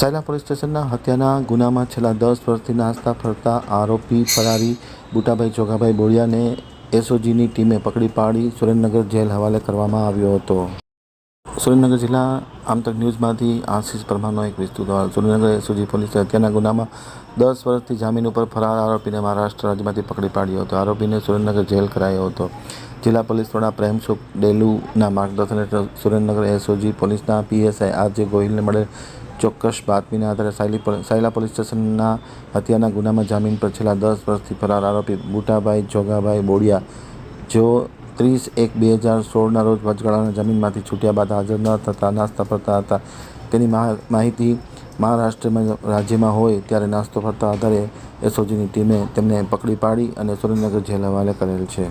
Sayla police સ્ટેશનના હત્યાના ગુનામાં છેલ્લા 10 વર્ષથી નાસ્તા ફરતા આરોપી ફરારી બુટાભાઈ જોગાભાઈ બોળિયાને એસઓજીની ટીમે પકડી પાડી સુરેન્દ્રનગર જેલ હવાલે કરવામાં આવ્યો હતો. સુરેન્દ્રનગર જિલ્લા આમતક ન્યૂઝમાંથી આશિષ પરમારનો એક વિસ્તૃત અહેવાલ. સુરેન્દ્રનગર એસઓજી પોલીસે હત્યાના ગુનામાં 10 વર્ષથી જામીન ઉપર ફરાર આરોપીને મહારાષ્ટ્ર રાજ્યમાંથી પકડી પાડ્યો હતો. આરોપીને સુરેન્દ્રનગર જેલ કરાયો હતો. જિલ્લા પોલીસ વડા પ્રેમસુખ ડેલુના માર્ગદર્શન હેઠળ સુરેન્દ્રનગર એસઓજી પોલીસના પીએસઆઈ આરજે ગોહિલને મળેલ ચોક્કસ બાતમીના આધારે સાયલા પોલીસ સ્ટેશનના હત્યાના ગુનામાં જામીન પર છેલ્લા 10 વર્ષથી ફરાર આરોપી બુટાભાઈ જોગાભાઈ બોળિયા, જેઓ 30/1/2016ના રોજ વચગાળાના જામીનમાંથી છૂટ્યા બાદ હાજર ન થતા નાસ્તા ફરતા હતા તેની માહિતી મહારાષ્ટ્ર રાજ્યમાં હોય ત્યારે નાસ્તો ફરતા આધારે એસઓજીની ટીમે તેમને પકડી પાડી અને સુરેન્દ્રનગર જેલ હવાલે કરેલ છે.